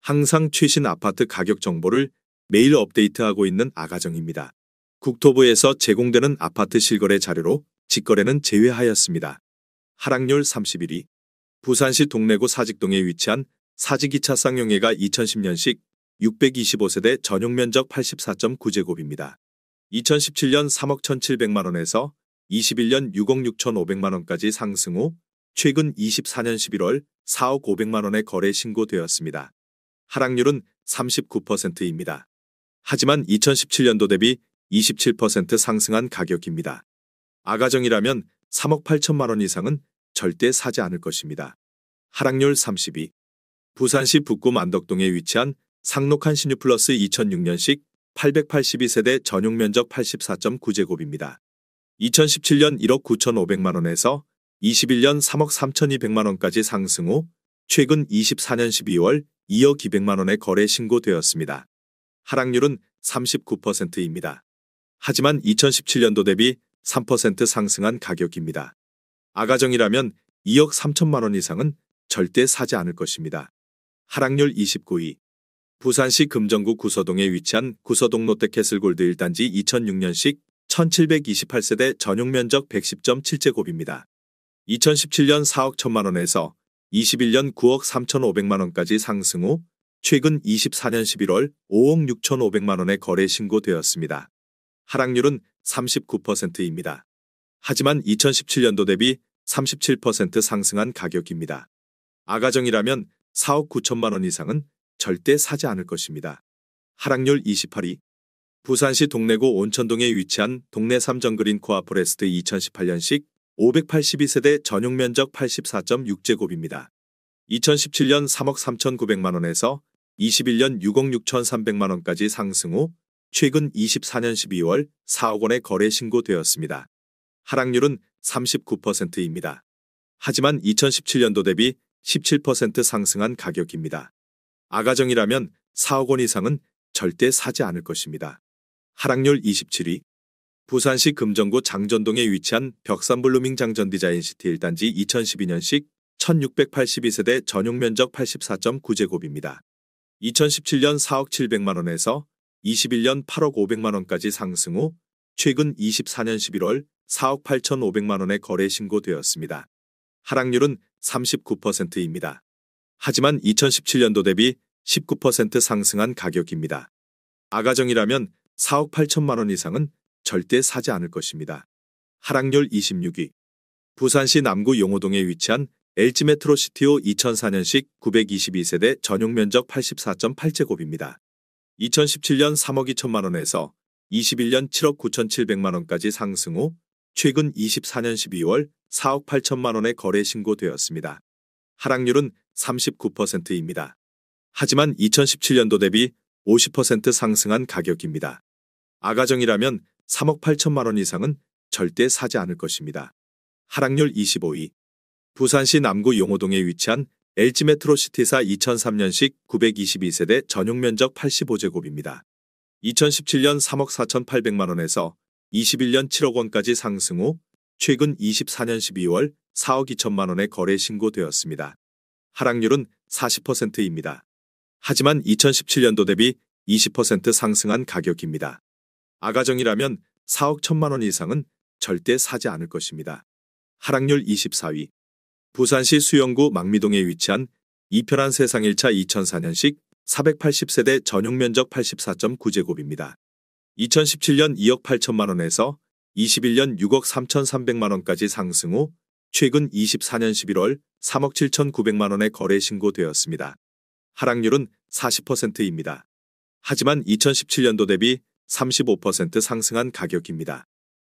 항상 최신 아파트 가격 정보를 매일 업데이트하고 있는 아가정입니다. 국토부에서 제공되는 아파트 실거래 자료로 직거래는 제외하였습니다. 하락률 31위. 부산시 동래구 사직동에 위치한 사직 2차 쌍용회가 2010년식 625세대 전용 면적 84.9제곱입니다. 2017년 3억 1,700만원에서 21년 6억 6,500만원까지 상승 후 최근 24년 11월 4억 500만원에 거래 신고되었습니다. 하락률은 39%입니다. 하지만 2017년도 대비 27% 상승한 가격입니다. 아가정이라면 3억 8천만원 이상은 절대 사지 않을 것입니다. 하락률 32. 부산시 북구 만덕동에 위치한 상록한 시뉴플러스 2006년식 882세대 전용 면적 84.9제곱입니다. 2017년 1억 9,500만원에서 21년 3억 3,200만원까지 상승 후 최근 24년 12월 2억 200만원에 거래 신고되었습니다. 하락률은 39%입니다. 하지만 2017년도 대비 3% 상승한 가격입니다. 아가정이라면 2억 3천만원 이상은 절대 사지 않을 것입니다. 하락률 29위. 부산시 금정구 구서동에 위치한 구서동 롯데캐슬골드 1단지 2006년식 1728세대 전용 면적 110.7제곱입니다. 2017년 4억 1천만원에서 21년 9억 3,500만원까지 상승 후 최근 24년 11월 5억 6,500만원에 거래 신고되었습니다. 하락률은 39%입니다. 하지만 2017년도 대비 37% 상승한 가격입니다. 아가정이라면 4억 9천만원 이상은 절대 사지 않을 것입니다. 하락률 28위. 부산시 동래구 온천동에 위치한 동래 삼정그린 코아포레스트 2018년식 582세대 전용 면적 84.6제곱입니다. 2017년 3억 3,900만원에서 21년 6억 6,300만원까지 상승 후 최근 24년 12월 4억 원에 거래 신고되었습니다. 하락률은 39%입니다. 하지만 2017년도 대비 17% 상승한 가격입니다. 아가정이라면 4억 원 이상은 절대 사지 않을 것입니다. 하락률 27위. 부산시 금정구 장전동에 위치한 벽산블루밍 장전디자인시티 1단지 2012년식 1682세대 전용 면적 84.9제곱입니다. 2017년 4억 700만원에서 21년 8억 500만원까지 상승 후 최근 24년 11월 4억 8,500만원에 거래 신고되었습니다. 하락률은 39%입니다. 하지만 2017년도 대비 19% 상승한 가격입니다. 아가정이라면 4억 8천만원 이상은 절대 사지 않을 것입니다. 하락률 26위. 부산시 남구 용호동에 위치한 LG메트로시티호 2004년식 922세대 전용 면적 84.8제곱입니다. 2017년 3억 2천만원에서 21년 7억 9,700만원까지 상승 후 최근 24년 12월 4억 8천만원에 거래 신고되었습니다. 하락률은 39%입니다. 하지만 2017년도 대비 50% 상승한 가격입니다. 아가정이라면 3억 8천만원 이상은 절대 사지 않을 것입니다. 하락률 25위. 부산시 남구 용호동에 위치한 LG메트로시티사 2003년식 922세대 전용 면적 85제곱입니다. 2017년 3억 4,800만원에서 21년 7억 원까지 상승 후 최근 24년 12월 4억 2천만원에 거래 신고되었습니다. 하락률은 40%입니다. 하지만 2017년도 대비 20% 상승한 가격입니다. 아가정이라면 4억 1천만원 이상은 절대 사지 않을 것입니다. 하락률 24위. 부산시 수영구 망미동에 위치한 이편한 세상 1차 2004년식 480세대 전용 면적 84.9제곱입니다. 2017년 2억 8천만원에서 21년 6억 3,300만원까지 상승 후 최근 24년 11월 3억 7,900만원에 거래 신고되었습니다. 하락률은 40%입니다. 하지만 2017년도 대비 35% 상승한 가격입니다.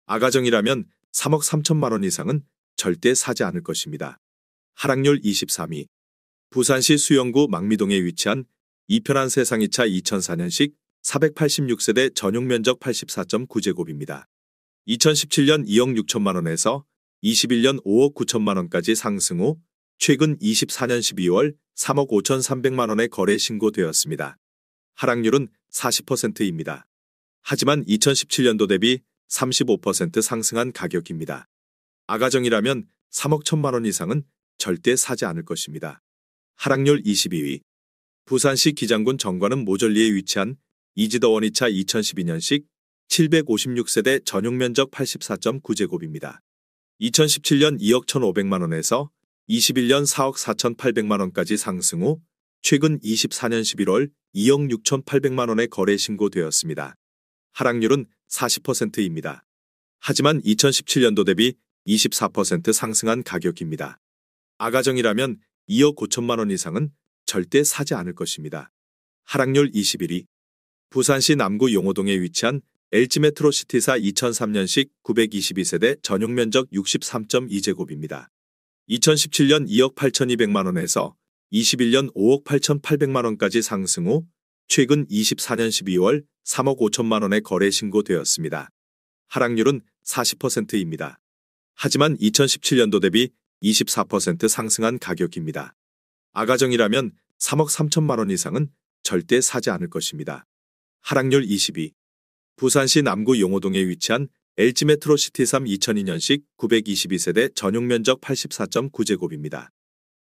아가정이라면 3억 3천만원 이상은 절대 사지 않을 것입니다. 하락률 23위. 부산시 수영구 망미동에 위치한 이편한 세상 2차 2004년식 486세대 전용 면적 84.9제곱입니다. 2017년 2억 6천만원에서 21년 5억 9천만원까지 상승 후 최근 24년 12월 3억 5,300만원에 거래 신고되었습니다. 하락률은 40%입니다. 하지만 2017년도 대비 35% 상승한 가격입니다. 아가정이라면 3억 1천만원 이상은 절대 사지 않을 것입니다. 하락률 22위. 부산시 기장군 정관읍 모절리에 위치한 이지더 원이차 2012년식 756세대 전용 면적 84.9제곱입니다. 2017년 2억 1,500만 원에서 21년 4억 4,800만 원까지 상승 후 최근 24년 11월 2억 6,800만 원에 거래 신고되었습니다. 하락률은 40%입니다. 하지만 2017년도 대비 24% 상승한 가격입니다. 아가정이라면 2억 5천만 원 이상은 절대 사지 않을 것입니다. 하락률 21위. 부산시 남구 용호동에 위치한 LG메트로시티사 2003년식 922세대 전용 면적 63.2제곱입니다. 2017년 2억 8,200만 원에서 21년 5억 8,800만 원까지 상승 후 최근 24년 12월 3억 5천만 원에 거래 신고되었습니다. 하락률은 40%입니다. 하지만 2017년도 대비 24% 상승한 가격입니다. 아가정이라면 3억 3천만 원 이상은 절대 사지 않을 것입니다. 하락률 22. 부산시 남구 용호동에 위치한 LG메트로시티 3 2002년식 922세대 전용 면적 84.9제곱입니다.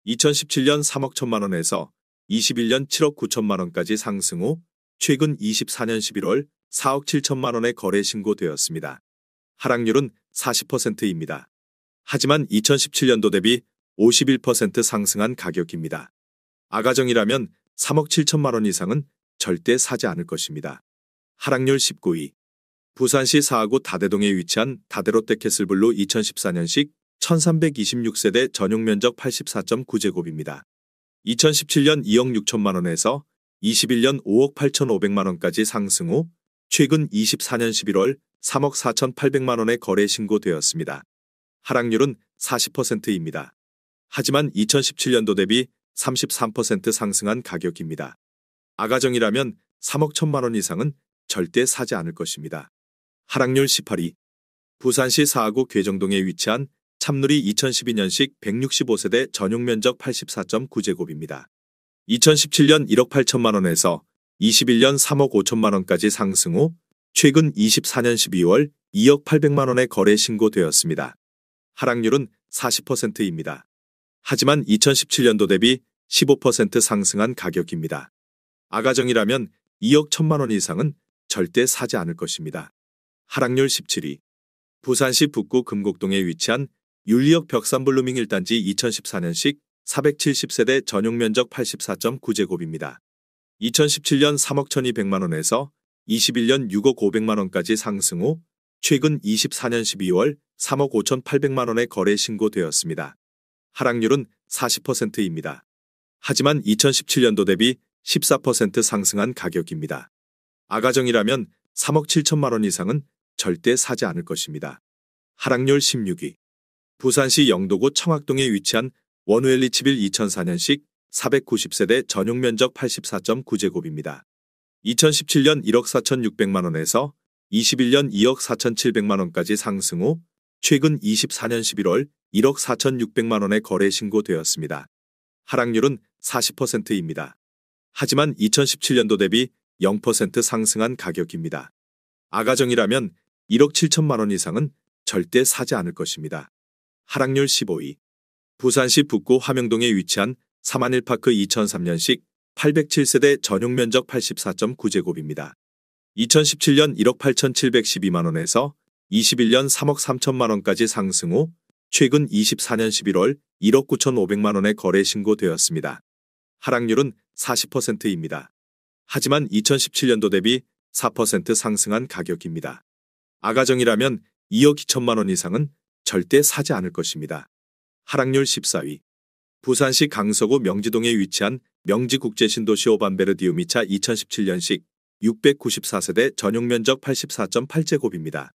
2017년 3억 1천만 원에서 21년 7억 9천만 원까지 상승 후 최근 24년 11월 4억 7천만 원에 거래 신고되었습니다. 하락률은 40%입니다. 하지만 2017년도 대비 51% 상승한 가격입니다. 아가정이라면 3억 7천만 원 이상은 절대 사지 않을 것입니다. 하락률 19위. 부산시 사하구 다대동에 위치한 다대롯데캐슬블루 2014년식 1326세대 전용 면적 84.9제곱입니다. 2017년 2억 6천만 원에서 21년 5억 8,500만 원까지 상승 후 최근 24년 11월 3억 4,800만 원에 거래 신고되었습니다. 하락률은 40%입니다. 하지만 2017년도 대비 33% 상승한 가격입니다. 아가정이라면 3억 1천만 원 이상은 절대 사지 않을 것입니다. 하락률 18위. 부산시 사하구 괴정동에 위치한 참누리 2012년식 165세대 전용 면적 84.9제곱입니다. 2017년 1억 8천만 원에서 21년 3억 5천만 원까지 상승 후 최근 24년 12월 2억 800만 원에 거래 신고되었습니다. 하락률은 40%입니다. 하지만 2017년도 대비 15% 상승한 가격입니다. 아가정이라면 2억 1천만 원 이상은 절대 사지 않을 것입니다. 하락률 17위. 부산시 북구 금곡동에 위치한 율리역 벽산블루밍 1단지 2014년식 470세대 전용 면적 84.9제곱입니다. 2017년 3억 1,200만 원에서 21년 6억 500만 원까지 상승 후 최근 24년 12월 3억 5,800만 원에 거래 신고되었습니다. 하락률은 40%입니다. 하지만 2017년도 대비 14% 상승한 가격입니다. 아가정이라면 3억 7천만 원 이상은 절대 사지 않을 것입니다. 하락률 16위. 부산시 영도구 청학동에 위치한 원우엘리치빌 2004년식 490세대 전용 면적 84.9제곱입니다. 2017년 1억 4,600만 원에서 21년 2억 4,700만 원까지 상승 후 최근 24년 11월 1억 4,600만 원에 거래 신고되었습니다. 하락률은 40%입니다. 하지만 2017년도 대비 0% 상승한 가격입니다. 아가정이라면 1억 7천만 원 이상은 절대 사지 않을 것입니다. 하락률 15위. 부산시 북구 화명동에 위치한 사만일파크 2003년식 807세대 전용 면적 84.9제곱입니다. 2017년 1억 8,712만 원에서 21년 3억 3천만 원까지 상승 후 최근 24년 11월 1억 9,500만 원에 거래 신고되었습니다. 하락률은 40%입니다. 하지만 2017년도 대비 4% 상승한 가격입니다. 아가정이라면 2억 2천만 원 이상은 절대 사지 않을 것입니다. 하락률 14위. 부산시 강서구 명지동에 위치한 명지국제신도시 오반베르디움 2차 2017년식 694세대 전용 면적 84.8제곱입니다.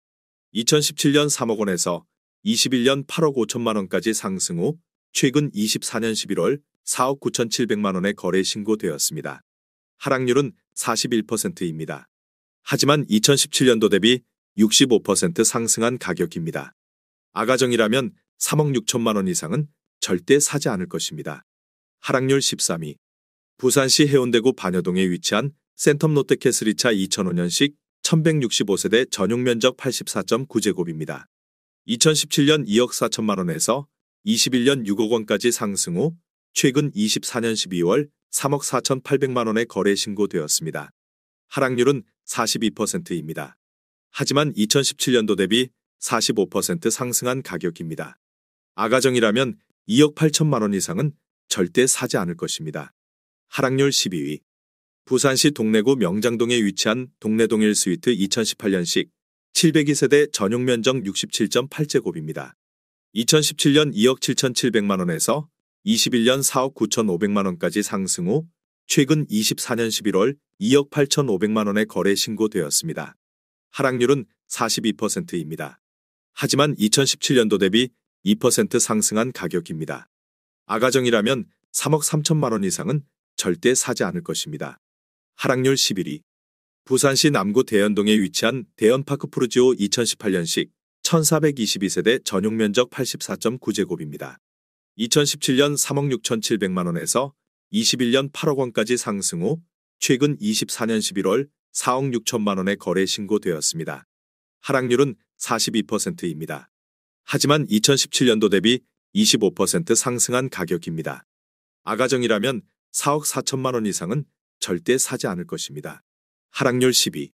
2017년 3억 원에서 21년 8억 5천만 원까지 상승 후 최근 24년 11월 4억 9,700만 원에 거래 신고되었습니다. 하락률은 41%입니다. 하지만 2017년도 대비 65% 상승한 가격입니다. 아가정이라면 3억 6천만 원 이상은 절대 사지 않을 것입니다. 하락률 13위. 부산시 해운대구 반여동에 위치한 센텀 롯데캐슬 2차 2005년식 1165세대 전용 면적 84.9제곱입니다. 2017년 2억 4천만 원에서 21년 6억 원까지 상승 후 최근 24년 12월 3억 4,800만 원의 거래 신고되었습니다. 하락률은 42%입니다. 하지만 2017년도 대비 45% 상승한 가격입니다. 아가정이라면 2억 8천만 원 이상은 절대 사지 않을 것입니다. 하락률 12위. 부산시 동래구 명장동에 위치한 동래동 1스위트 2018년식 702세대 전용 면적 67.8제곱입니다. 2017년 2억 7,700만 원에서 21년 4억 9,500만 원까지 상승 후 최근 24년 11월 2억 8,500만 원의 거래 신고되었습니다. 하락률은 42%입니다. 하지만 2017년도 대비 2% 상승한 가격입니다. 아가정이라면 3억 3천만 원 이상은 절대 사지 않을 것입니다. 하락률 11위. 부산시 남구 대연동에 위치한 대연파크 푸르지오 2018년식 1422세대 전용 면적 84.9제곱입니다. 2017년 3억 6,700만 원에서 21년 8억 원까지 상승 후 최근 24년 11월 4억 6천만 원의 거래 신고되었습니다. 하락률은 42%입니다. 하지만 2017년도 대비 25% 상승한 가격입니다. 아가정이라면 4억 4천만 원 이상은 절대 사지 않을 것입니다. 하락률 10위.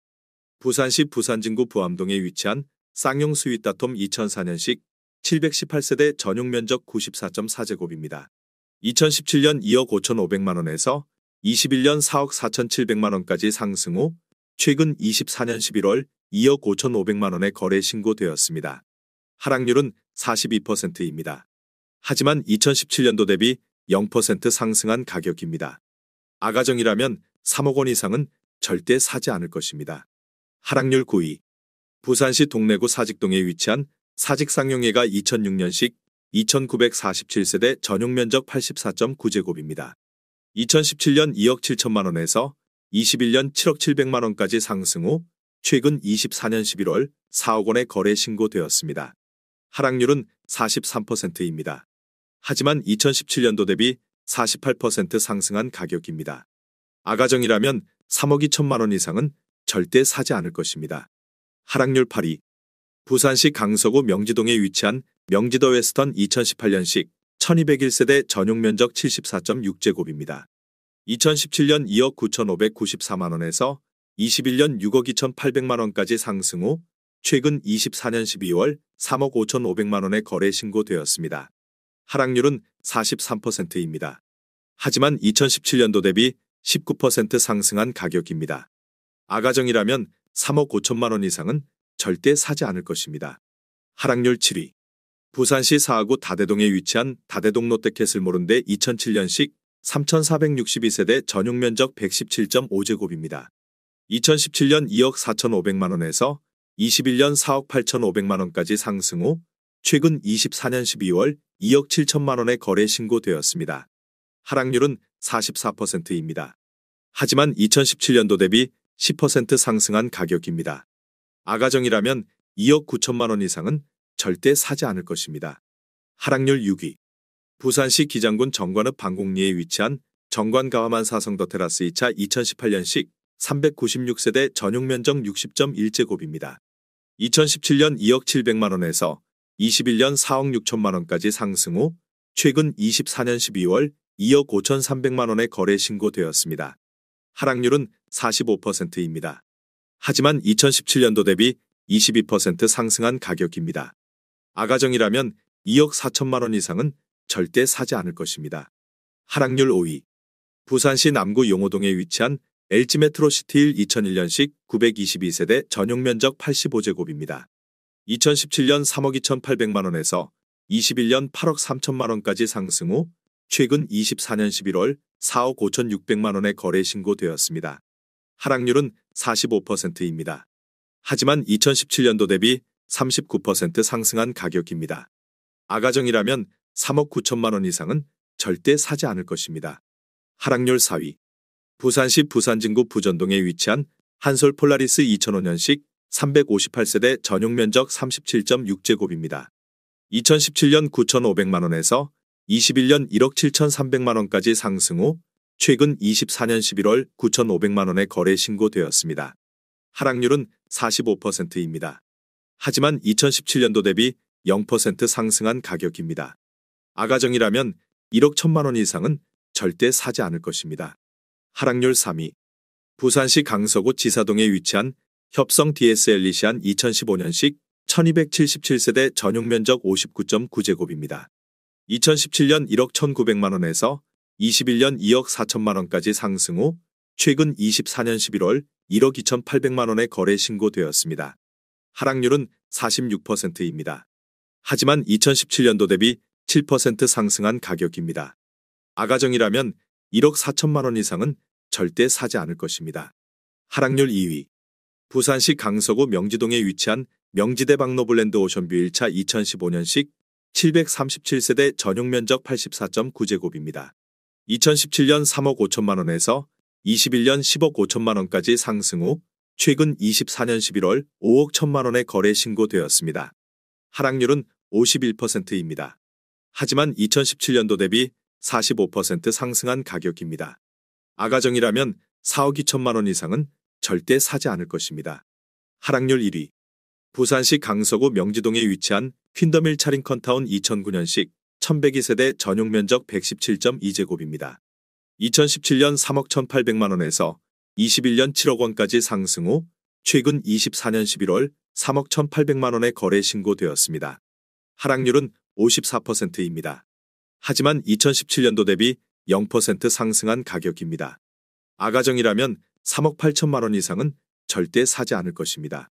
부산시 부산진구 부암동에 위치한 쌍용 스윗다톰 2004년식 718세대 전용 면적 94.4제곱입니다. 2017년 2억 5,500만 원에서 21년 4억 4,700만 원까지 상승 후 최근 24년 11월 2억 5,500만 원의 거래 신고되었습니다. 하락률은 42%입니다. 하지만 2017년도 대비 0% 상승한 가격입니다. 아가정이라면 3억 원 이상은 절대 사지 않을 것입니다. 하락률 9위. 부산시 동래구 사직동에 위치한 사직쌍용예가 2006년식 2947세대 전용 면적 84.9제곱입니다. 2017년 2억 7천만 원에서 21년 7억 700만 원까지 상승 후 최근 24년 11월 4억 원의 거래 신고되었습니다. 하락률은 43%입니다. 하지만 2017년도 대비 48% 상승한 가격입니다. 아가정이라면 3억 2천만 원 이상은 절대 사지 않을 것입니다. 하락률 8위. 부산시 강서구 명지동에 위치한 명지더 웨스턴 2018년식 1201세대 전용 면적 74.6제곱입니다. 2017년 2억 9,594만 원에서 21년 6억 2,800만 원까지 상승 후 최근 24년 12월 3억 5,500만 원의 거래 신고되었습니다. 하락률은 43%입니다. 하지만 2017년도 대비 19% 상승한 가격입니다. 아가정이라면 3억 5천만 원 이상은 절대 사지 않을 것입니다. 하락률 7위. 부산시 사하구 다대동에 위치한 다대동 롯데캐슬몰은데 2007년식 3,462세대 전용 면적 117.5제곱입니다. 2017년 2억 4,500만 원에서 21년 4억 8,500만 원까지 상승 후 최근 24년 12월 2억 7천만 원의 거래 신고되었습니다. 하락률은 44%입니다. 하지만 2017년도 대비 10% 상승한 가격입니다. 아가정이라면 2억 9천만 원 이상은 절대 사지 않을 것입니다. 하락률 6위. 부산시 기장군 정관읍 방곡리에 위치한 정관가와만 사성더 테라스 2차 2018년식 396세대 전용 면적 60.1제곱입니다. 2017년 2억 700만 원에서 21년 4억 6천만 원까지 상승 후 최근 24년 12월 2억 5,300만 원의 거래 신고되었습니다. 하락률은 45%입니다. 하지만 2017년도 대비 22% 상승한 가격입니다. 아가정이라면 2억 4천만 원 이상은 절대 사지 않을 것입니다. 하락률 5위. 부산시 남구 용호동에 위치한 LG메트로시티 2001년식 922세대 전용 면적 85제곱입니다. 2017년 3억 2,800만 원에서 21년 8억 3천만 원까지 상승 후 최근 24년 11월 4억 5,600만 원의 거래 신고되었습니다. 하락률은 45%입니다. 하지만 2017년도 대비 39% 상승한 가격입니다. 아가정이라면 3억 9천만 원 이상은 절대 사지 않을 것입니다. 하락률 4위. 부산시 부산진구 부전동에 위치한 한솔 폴라리스 2005년식 358세대 전용 면적 37.6제곱입니다. 2017년 9,500만 원에서 21년 1억 7,300만 원까지 상승 후 최근 24년 11월 9,500만 원의 거래 신고되었습니다. 하락률은 45%입니다. 하지만 2017년도 대비 0% 상승한 가격입니다. 아가정이라면 1억 1천만 원 이상은 절대 사지 않을 것입니다. 하락률 3위. 부산시 강서구 지사동에 위치한 협성 DS 엘리시안 2015년식 1277세대 전용 면적 59.9제곱입니다. 2017년 1억 1,900만 원에서 21년 2억 4천만 원까지 상승 후 최근 24년 11월 1억 2,800만 원에 거래 신고되었습니다. 하락률은 46%입니다. 하지만 2017년도 대비 7% 상승한 가격입니다. 아가정이라면 1억 4천만 원 이상은 절대 사지 않을 것입니다. 하락률 2위. 부산시 강서구 명지동에 위치한 명지대 박노블랜드 오션뷰 1차 2015년식 737세대 전용 면적 84.9제곱입니다. 2017년 3억 5천만 원에서 21년 10억 5천만 원까지 상승 후 최근 24년 11월 5억 1천만 원에 거래 신고되었습니다. 하락률은 51%입니다. 하지만 2017년도 대비 45% 상승한 가격입니다. 아가정이라면 4억 2천만 원 이상은 절대 사지 않을 것입니다. 하락률 1위. 부산시 강서구 명지동에 위치한 퀸덤힐 차링컨타운 2009년식 1102세대 전용 면적 117.2제곱입니다. 2017년 3억 1,800만 원에서 21년 7억 원까지 상승 후 최근 24년 11월 3억 1,800만 원에 거래 신고되었습니다. 하락률은 54%입니다. 하지만 2017년도 대비 0% 상승한 가격입니다. 아가정이라면 3억 8천만 원 이상은 절대 사지 않을 것입니다.